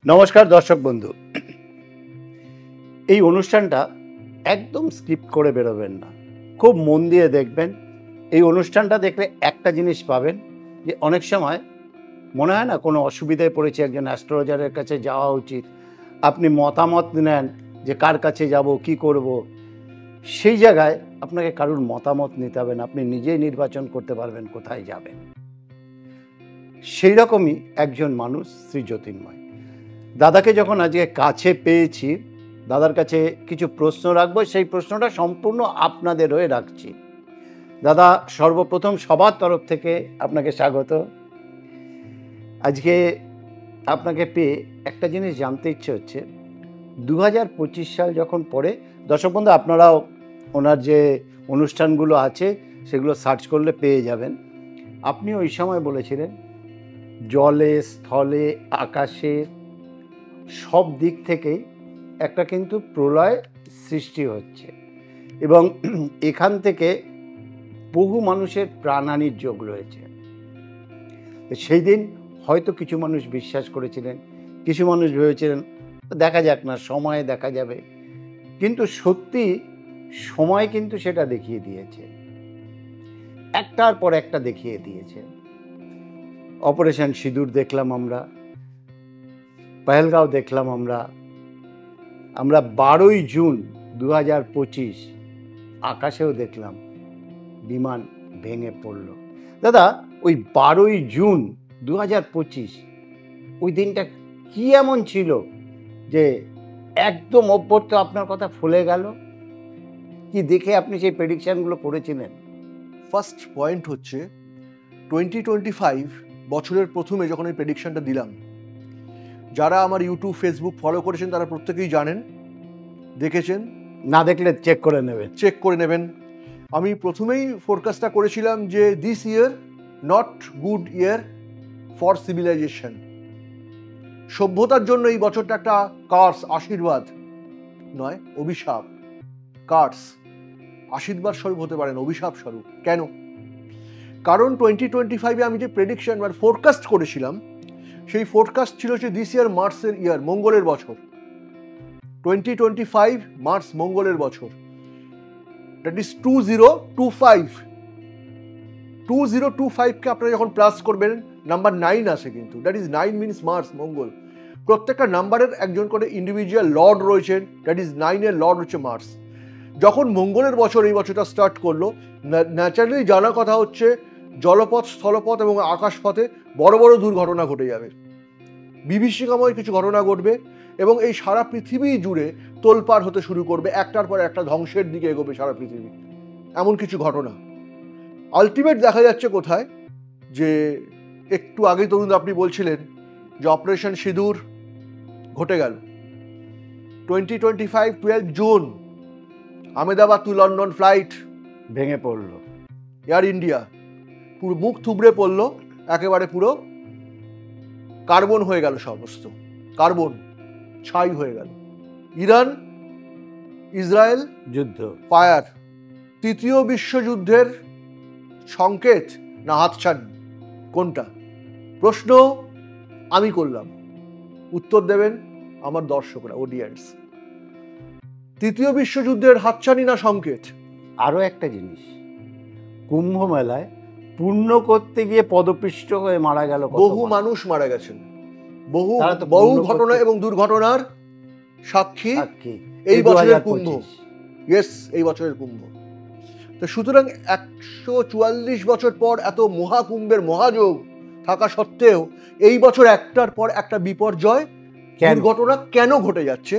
নমস্কার দর্শক বন্ধু, এই অনুষ্ঠানটা একদম স্কিপ করে বেরোবেন না, খুব মন দিয়ে দেখবেন। এই অনুষ্ঠানটা দেখলে একটা জিনিস পাবেন যে অনেক সময় মনে হয় না কোনো অসুবিধায় পড়েছে, একজন অ্যাস্ট্রোলজারের কাছে যাওয়া উচিত। আপনি মতামত নেন যে কার কাছে যাব, কি করব। সেই জায়গায় আপনাকে কারুর মতামত নিতে হবে না, আপনি নিজেই নির্বাচন করতে পারবেন কোথায় যাবেন। সেই রকমই একজন মানুষ শ্রী জ্যোতির্ময় দাদাকে যখন আজকে কাছে পেয়েছি, দাদার কাছে কিছু প্রশ্ন রাখবো। সেই প্রশ্নটা সম্পূর্ণ আপনাদের হয়ে রাখছি। দাদা, সর্বপ্রথম সবার তরফ থেকে আপনাকে স্বাগত। আজকে আপনাকে পেয়ে একটা জিনিস জানতে ইচ্ছে হচ্ছে, 2025 সাল যখন পড়ে, দর্শক বন্ধু আপনারাও ওনার যে অনুষ্ঠানগুলো আছে সেগুলো সার্চ করলে পেয়ে যাবেন। আপনি ওই সময় বলেছিলেন জলে, স্থলে, আকাশে সব দিক থেকেই একটা কিন্তু প্রলয় সৃষ্টি হচ্ছে এবং এখান থেকে বহু মানুষের প্রাণহানির যোগ রয়েছে। সেই দিন হয়তো কিছু মানুষ বিশ্বাস করেছিলেন, কিছু মানুষ ভেবেছিলেন দেখা যাক না, সময়ে দেখা যাবে। কিন্তু সত্যি সময় কিন্তু সেটা দেখিয়ে দিয়েছে, একটার পর একটা দেখিয়ে দিয়েছে। অপারেশন সিঁদুর দেখলাম আমরা, পহেলগাঁও দেখলাম আমরা 12ই জুন 2025 আকাশেও দেখলাম বিমান ভেঙে পড়ল। দাদা, ওই 12ই জুন 2025 ওই দিনটা কি এমন ছিল যে একদম অভ্যর্থ আপনার কথা ফুলে গেল? কি দেখে আপনি সেই প্রেডিকশনগুলো করেছিলেন? ফার্স্ট পয়েন্ট হচ্ছে 2025 বছরের প্রথমে যখন এই প্রেডিকশনটা দিলাম, যারা আমার ইউটিউব ফেসবুক ফলো করেছেন তারা প্রত্যেকেই জানেন, দেখেছেন, না দেখলে চেক করে নেবেন। আমি প্রথমেই ফোরকাস্টটা করেছিলাম যে this year not good year for civilization. সভ্যতার জন্য এই বছরটা একটা কার্স, আশীর্বাদ নয়, অভিশাপ। কার্স আশীর্বাদ স্বরূপ হতে পারেন, অভিশাপ স্বরূপ। কেন? কারণ 2025-এ আমি যে প্রেডিকশন বা ফোরকাস্ট করেছিলাম, সেই ফোরকাস্ট ছিল যে দিস ইয়ার মার্সের ইয়ার, মঙ্গলের বছর। 2025 মার্স মঙ্গলের বছর, দ্যাট ইজ 2025। 2025কে আপনারা যখন প্লাস করবেন, নাম্বার 9 আসে কিন্তু, দ্যাট ইজ 9 মিনস মার্স, মঙ্গল। প্রত্যেকটা নাম্বারের একজন করে ইন্ডিভিজুয়াল লর্ড রয়েছেন, দ্যাট ইজ 9-এর লর্ড হচ্ছে মার্স। যখন মঙ্গলের বছর এই বছরটা স্টার্ট করলো, ন্যাচারালি জানা কথা হচ্ছে জলপথ, স্থলপথ এবং আকাশপথে বড় বড় দুর্ঘটনা ঘটে যাবে, বিভীষিকাময় কিছু ঘটনা ঘটবে এবং এই সারা পৃথিবী জুড়ে তোলপাড় হতে শুরু করবে, একটার পর একটা ধ্বংসের দিকে এগোবে সারা পৃথিবী। এমন কিছু ঘটনা আলটিমেট দেখা যাচ্ছে কোথায়, যে একটু আগেই তরুণ আপনি বলছিলেন যে অপারেশন সিঁদুর ঘটে গেল। 2025 12 June Ahmedabad to London flight ভেঙে পড়ল, এয়ার ইন্ডিয়া পুরো মুখ থুবড়ে পড়লো, একেবারে পুরো কার্বন হয়ে গেল, সমস্ত কার্বন ছাই হয়ে গেল। ইরান ইসরায়েল যুদ্ধ, ফায়ার। তৃতীয় বিশ্বযুদ্ধের সংকেত না হাতছানি, কোনটা? প্রশ্ন আমি করলাম, উত্তর দেবেন আমার দর্শকরা, অডিয়েন্স। তৃতীয় বিশ্বযুদ্ধের হাতছানি না সংকেত? আরও একটা জিনিস, কুম্ভ মেলায় পূর্ণ করতে গিয়ে পদপিষ্ট হয়ে মারা গেল বহু মানুষ, মারা গেছেন বহু ঘটনা এবং দুর্ঘটনার সাক্ষী এই বছরের কুম্ভ। ইয়েস, এই বছরের কুম্ভ। তো সুতরাং 144 বছর পর এত মহাকুম্ভের মহাযোগ থাকা সত্ত্বেও এই বছর একটার পর একটা বিপর্যয়, দুর্ঘটনা কেন ঘটে যাচ্ছে,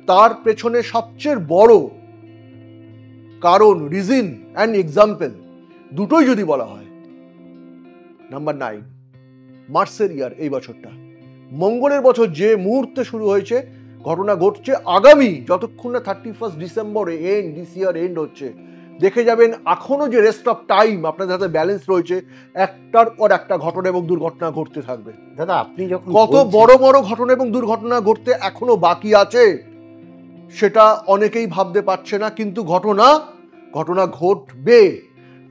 তার পেছনে সবচেয়ে বড় কারণ, রিজন অ্যান্ড এক্সাম্পল দুটোই যদি বলা হয়, নাম্বার 9 মার্সের ইয়ার এই বছরটা, মঙ্গলের বছর যে মুহূর্তে শুরু হয়েছে, ঘটনা ঘটছে আগামী, যতক্ষণ না 31 ডিসেম্বরে এন্ড, দিস ইয়ার এন্ড হচ্ছে, দেখে যাবেন এখনো যে রেস্ট অফ টাইম আপনাদের হাতে ব্যালেন্স রয়েছে, একটার পর একটা ঘটনা এবং দুর্ঘটনা ঘটতে থাকবে। দাদা, আপনি যখন কত বড় বড় ঘটনা এবং দুর্ঘটনা ঘটতে এখনো বাকি আছে সেটা অনেকেই ভাবতে পারছে না, কিন্তু ঘটনা ঘটবে।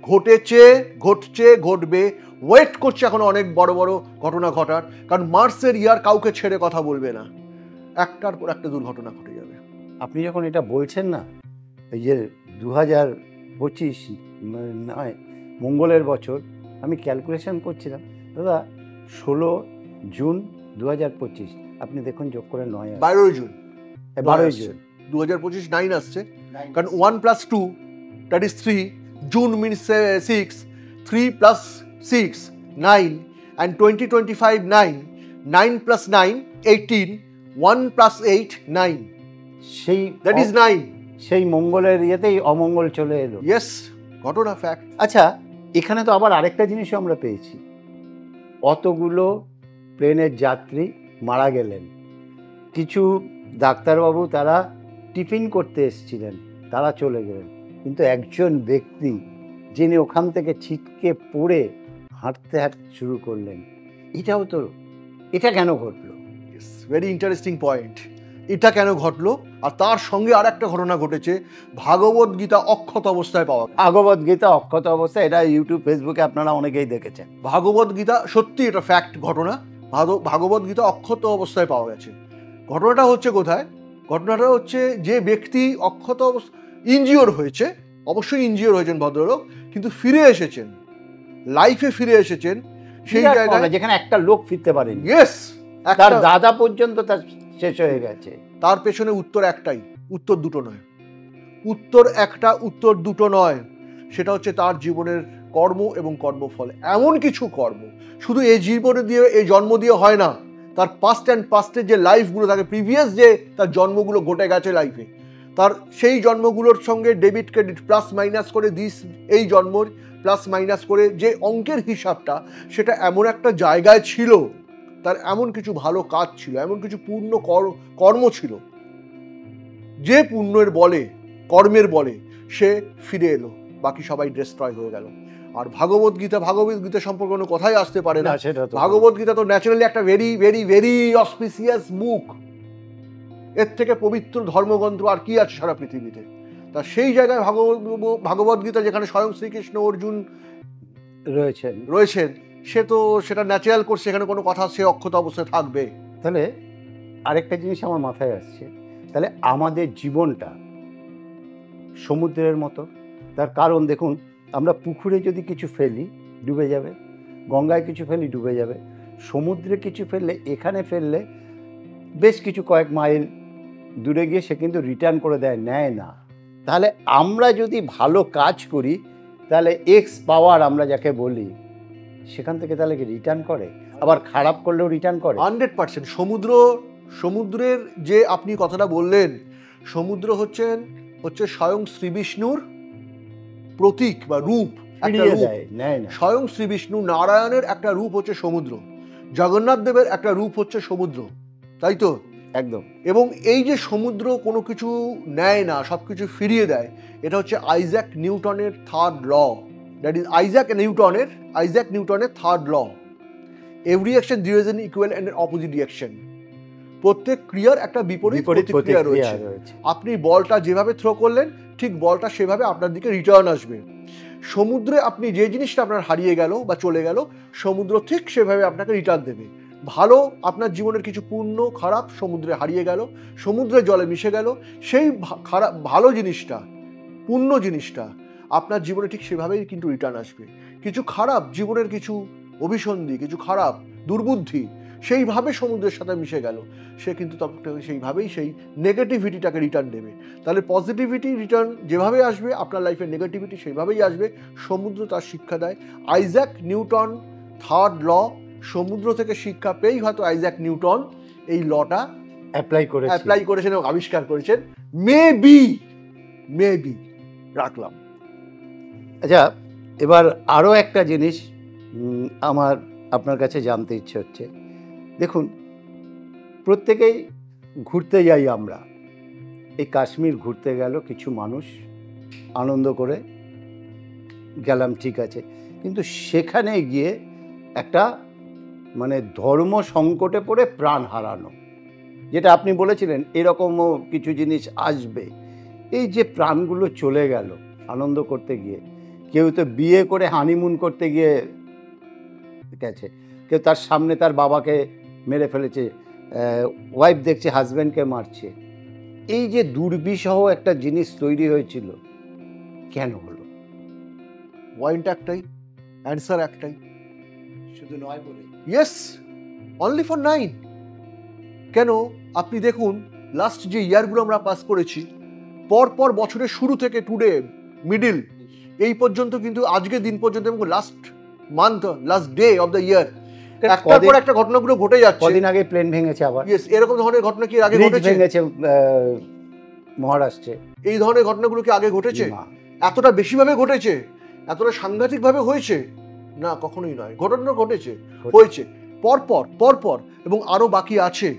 ঘটেছে, ঘটছে, ঘটবে, ওয়েট করছে এখন অনেক বড় বড় ঘটনা ঘটার, কারণ মার্সের ইয়ার কাউকে ছেড়ে কথা বলবে না, একটার পর একটা দুর্ঘটনা ঘটে যাবে। আপনি যখন এটা বলছেন না, এই যে 2025 নয় মঙ্গলের বছর, আমি ক্যালকুলেশন করছিলাম দাদা 16 জুন 2025, আপনি দেখুন যোগ করে 9 12 জুন 12 জুন 2025 9 আসছে, কারণ 1 + 2 that is 3, June means 6, 3 + 6 9, and 2025 9, 9 + 9 18, 1 + 8 9, সেই that is 9. সেই মঙ্গলের ইয়েতেই অমঙ্গল চলে এলো। ইয়েস, ঘটনা, ফ্যাক্ট। আচ্ছা, এখানে তো আবার আরেকটা জিনিসও আমরা পেয়েছি, অতগুলো প্লেনের যাত্রী মারা গেলেন, কিছু ডাক্তারবাবু তারা টিফিন করতে এসেছিলেন, তারা চলে গেলেন, কিন্তু একজন ব্যক্তি যিনি ওখান থেকে ছিটকে পড়ে হাঁটতে শুরু করলেন, এটাও তো, এটা কেন ঘটলো? Very interesting point. এটা কেন ঘটলো? আর তার সঙ্গে আর একটা ঘটনা ঘটেছে, ভাগবত গীতা অক্ষত অবস্থায় পাওয়া। ভাগবত গীতা অক্ষত অবস্থায়, এটা ইউটিউব ফেসবুকে আপনারা অনেকেই দেখেছেন। ভাগবত গীতা সত্যি, এটা ফ্যাক্ট ঘটনা, ভাগবত গীতা অক্ষত অবস্থায় পাওয়া গেছে। ঘটনাটা হচ্ছে কোথায়? ঘটনাটা হচ্ছে যে ব্যক্তি অক্ষত ইনজিওর হয়েছে, অবশ্যই ইনজিওর হয়েছেন ভদ্রলোক, কিন্তু ফিরে এসেছেন, লাইফে ফিরে এসেছেন সেই জায়গায় যেখানে একটা লোক ফিরতে পারেনি। ইয়েস, তার দাদা পর্যন্ত তার শেষ হয়ে গেছে। তার পেছনে উত্তর একটাই, উত্তর দুটো নয়, উত্তর একটা, উত্তর দুটো নয়, সেটা হচ্ছে তার জীবনের কর্ম এবং কর্মফল। এমন কিছু কর্ম শুধু এই জীবনে দিয়ে, এই জন্ম দিয়ে হয় না, তার পাস্ট অ্যান্ড পাস্টের যে লাইফগুলো থাকে, প্রিভিয়াস যে তার জন্মগুলো ঘটে গেছে লাইফে, তার সেই জন্মগুলোর সঙ্গে ডেবিট ক্রেডিট প্লাস মাইনাস করে এই জন্মর প্লাস মাইনাস করে যে অঙ্কের হিসাবটা, সেটা এমন একটা জায়গায় ছিল, তার এমন কিছু ভালো কাজ ছিল, এমন কিছু পূর্ণ কর্ম ছিল, যে পুণ্যের বলে, কর্মের বলে সে ফিরে এলো, বাকি সবাই ডিস্ট্রয় হয়ে গেল। আর ভাগবত গীতা সম্পর্কে কোনো কথাই আসতে পারে না। ভাগবত গীতা তো ন্যাচারালি একটা ভেরি ভেরি ভেরি অসপিসিয়াস বুক, এর থেকে পবিত্র ধর্মগ্রন্থ আর কি আছে সারা পৃথিবীতে? তা সেই জায়গায় ভাগবত গীতা, যেখানে স্বয়ং শ্রীকৃষ্ণ অর্জুন রয়েছেন, সে তো সেটা ন্যাচারাল করছে, সেখানে কোনো কথা সে অক্ষত অবস্থায় থাকবে। তাহলে আরেকটা জিনিস আমার মাথায় আসছে, তাহলে আমাদের জীবনটা সমুদ্রের মতো। তার কারণ দেখুন, আমরা পুকুরে যদি কিছু ফেলি ডুবে যাবে, গঙ্গায় কিছু ফেলি ডুবে যাবে, সমুদ্রে কিছু ফেললে, এখানে ফেললে বেশ কিছু কয়েক মাইল দূরে গিয়ে সে কিন্তু রিটার্ন করে নেয় না। তাহলে আমরা যদি ভালো কাজ করি, তাহলে এক্স পাওয়ার আমরা যাকে বলি, সেখান থেকে তাহলে কি রিটার্ন করে, আবার খারাপ করলেও রিটার্ন করে 100%। সমুদ্রের যে আপনি কথাটা বললেন, সমুদ্র হচ্ছে স্বয়ং শ্রী বিষ্ণুর প্রতীক বা রূপ, স্বয়ং শ্রী বিষ্ণু নারায়ণের একটা রূপ হচ্ছে সমুদ্র, জগন্নাথ দেবের একটা রূপ হচ্ছে সমুদ্র, তাই তো? একদম। এবং এই যে সমুদ্র কোনো কিছু নেয় না, সব কিছু ফিরিয়ে দেয়, এটা হচ্ছে আইজ্যাক নিউটনের third law. That is Isaac নিউটনের third law. Every action there is an equal and opposite reaction. প্রত্যেক ক্রিয়ার একটা বিপরীত প্রতিক্রিয়া রয়েছে। আপনি বলটা যেভাবে থ্রো করলেন, ঠিক বলটা সেভাবে আপনার দিকে রিটার্ন আসবে। সমুদ্রে আপনি যে জিনিসটা আপনার হারিয়ে গেল বা চলে গেল, সমুদ্র ঠিক সেভাবে আপনাকে রিটার্ন দেবে। ভালো, আপনার জীবনের কিছু পুণ্য খারাপ সমুদ্রে হারিয়ে গেল, সমুদ্রের জলে মিশে গেল, সেই খারাপ ভালো জিনিসটা, পুণ্য জিনিসটা আপনার জীবনে ঠিক সেভাবেই কিন্তু রিটার্ন আসবে। কিছু খারাপ জীবনের কিছু অভিসন্ধি, কিছু খারাপ দুর্বুদ্ধি সেইভাবে সমুদ্রের সাথে মিশে গেল, সে কিন্তু সেইভাবেই সেই নেগেটিভিটিটাকে রিটার্ন দেবে। তাহলে পজিটিভিটি রিটার্ন যেভাবে আসবে, আপনার লাইফে নেগেটিভিটি সেইভাবেই আসবে। সমুদ্র তার শিক্ষা দেয়। আইজ্যাক নিউটন থার্ড ল, সমুদ্র থেকে শিক্ষা পেয়েই হয়তো আইজ্যাক নিউটন এই লটা অ্যাপ্লাই করেছেন এবং আবিষ্কার করেছেন। মেবি রাখলাম। আচ্ছা, এবার আরও একটা জিনিস আপনার কাছে জানতে ইচ্ছে হচ্ছে। দেখুন, প্রত্যেকেই ঘুরতে যাই আমরা, এই কাশ্মীর ঘুরতে গেল কিছু মানুষ, আনন্দ করে গেলাম, ঠিক আছে, কিন্তু সেখানে গিয়ে একটা মানে ধর্ম সংকটে পড়ে প্রাণ হারানো, যেটা আপনি বলেছিলেন এরকমও কিছু জিনিস আসবে। এই যে প্রাণগুলো চলে গেল আনন্দ করতে গিয়ে, কেউ তো বিয়ে করে হানিমুন করতে গিয়ে গেছে, কেউ তার সামনে তার বাবাকে মেরে ফেলেছে, ওয়াইফ দেখছে হাজব্যান্ডকে মারছে। এই যে দুর্বিষহ একটা জিনিস তৈরি হয়েছিল, কেন হলো? পয়েন্ট একটাই, অ্যান্সার একটাই, শুধু নয় বলে। Yes, only for 9। কেন আপনি দেখুন লাস্ট যে ইয়ারগুলো আমরা পাস করেছি, পর বছরের শুরু থেকে টুডে মিডিল এই পর্যন্ত, কিন্তু আজকের দিন পর্যন্ত এবং last month, last day of the year, একটার পর একটা ঘটনাগুলো ঘটে যাচ্ছে। কদিন আগে প্লেন ভেঙেছে আবার। ইয়েস, এরকম ধরনের ঘটনা কি আগে ঘটেছে? ভেঙেছে মহারাষ্ট্রে। এই ধরনের ঘটনাগুলো কি আগে ঘটেছে? এতটা বেশিভাবে ঘটেছে, এতটা সাংঘাতিকভাবে হয়েছে না, কখনোই নয়। ঘটনা ঘটেছে, হয়েছে পর এবং আরো বাকি আছে।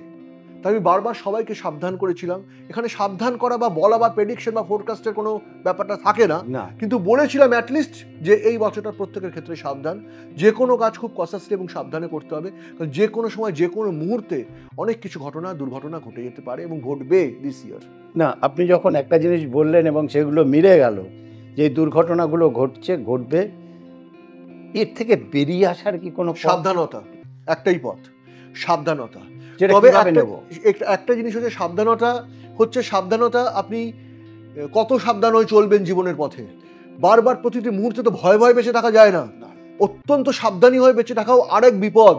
তাই আমি বারবার সবাইকে সাবধান করেছিলাম। এখানে সাবধান করা বা বলা বা প্রেডিকশন বা ফোরকাস্টের কোনো ব্যাপারটা থাকে না, কিন্তু বলেছিলাম অ্যাটলিস্ট যে এই বছরটা প্রত্যেকের ক্ষেত্রে সাবধান, যে কোনো কাজ খুব কনসাসলি এবং সাবধানে করতে হবে, কারণ যে কোনো সময় যে কোনো মুহূর্তে অনেক কিছু দুর্ঘটনা ঘটে যেতে পারে এবং ঘটবে দিস ইয়ার। না, আপনি যখন একটা জিনিস বললেন এবং সেগুলো মিলে গেল, যে দুর্ঘটনাগুলো ঘটবে, এর থেকে বেরিয়ে আসার কি কোনো? সাবধানতা একটাই পথ, সাবধানতা। তবে একটা জিনিস হচ্ছে সাবধানতা। আপনি কত সাবধান হয়ে চলবেন জীবনের পথে? বারবার প্রতিটি মুহূর্তে তো ভয় বেঁচে থাকা যায় না। অত্যন্ত সাবধানী হয়ে বেঁচে থাকাও আরেক বিপদ।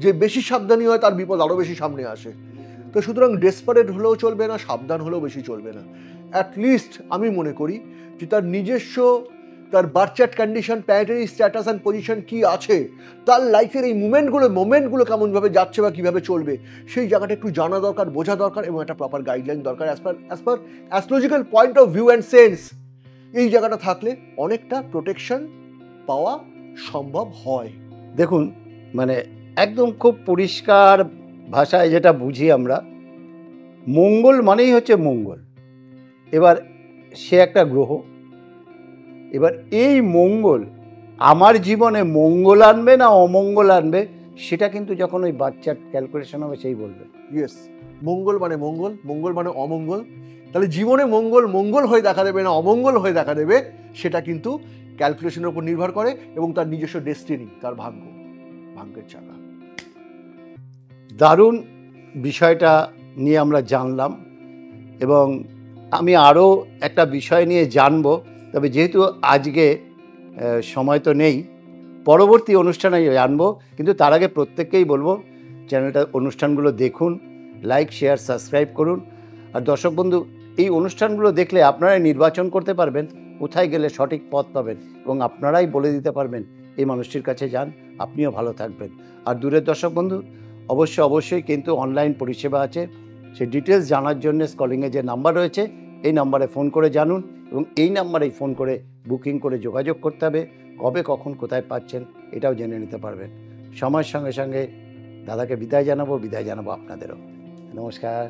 যে বেশি সাবধানী হয় তার বিপদ আরো বেশি সামনে আসে। তো সুতরাং ডেসপারেট হলেও চলবে না, সাবধান হলেও বেশি চলবে না। অ্যাটলিস্ট আমি মনে করি যে তার নিজস্ব, তার birth chart condition, planetary status and position কি আছে, তার লাইফের এই মোমেন্টগুলো কেমনভাবে যাচ্ছে বা কীভাবে চলবে, সেই জায়গাটা একটু জানা দরকার, বোঝা দরকার এবং একটা প্রপার গাইডলাইন দরকার as per astrological point of view and sense. এই জায়গাটা থাকলে অনেকটা প্রোটেকশন পাওয়া সম্ভব হয়। দেখুন, মানে একদম খুব পরিষ্কার ভাষায় যেটা বুঝি আমরা, মঙ্গল মানেই হচ্ছে মঙ্গল। এবার সে একটা গ্রহ, এবার এই মঙ্গল আমার জীবনে মঙ্গল আনবে না অমঙ্গল আনবে, সেটা কিন্তু যখন ওই বাচ্চার ক্যালকুলেশন হবে সেই বলবে। ইয়েস, মঙ্গল মানে অমঙ্গল। তাহলে জীবনে মঙ্গল হয়ে দেখা দেবে না অমঙ্গল হয়ে দেখা দেবে, সেটা কিন্তু ক্যালকুলেশনের উপর নির্ভর করে এবং তার নিজস্ব ডেস্টিনি, তার ভাগ্যের চাকা। দারুণ বিষয়টা নিয়ে আমরা জানলাম এবং আমি আরও একটা বিষয় নিয়ে জানবো, তবে যেহেতু আজকে সময় তো নেই, পরবর্তী অনুষ্ঠানে জানবো। কিন্তু তার আগে প্রত্যেককেই বলবো চ্যানেলটা, অনুষ্ঠানগুলো দেখুন, লাইক শেয়ার সাবস্ক্রাইব করুন। আর দর্শক বন্ধু, এই অনুষ্ঠানগুলো দেখলে আপনারাই নির্বাচন করতে পারবেন কোথায় গেলে সঠিক পথ পাবেন এবং আপনারাই বলে দিতে পারবেন এই মানুষটির কাছে যান, আপনিও ভালো থাকবেন। আর দূরের দর্শক বন্ধু, অবশ্যই কিন্তু অনলাইন পরিষেবা আছে, সেই ডিটেলস জানার জন্য স্কলিংয়ে যে নাম্বার রয়েছে এই নাম্বারে ফোন করে জানুন এবং এই নাম্বারেই ফোন করে বুকিং করে যোগাযোগ করতে হবে। কবে কখন কোথায় পাচ্ছেন এটাও জেনে নিতে পারবেন। সময়ের সঙ্গে সঙ্গে দাদাকে বিদায় জানাবো আপনাদেরও। নমস্কার।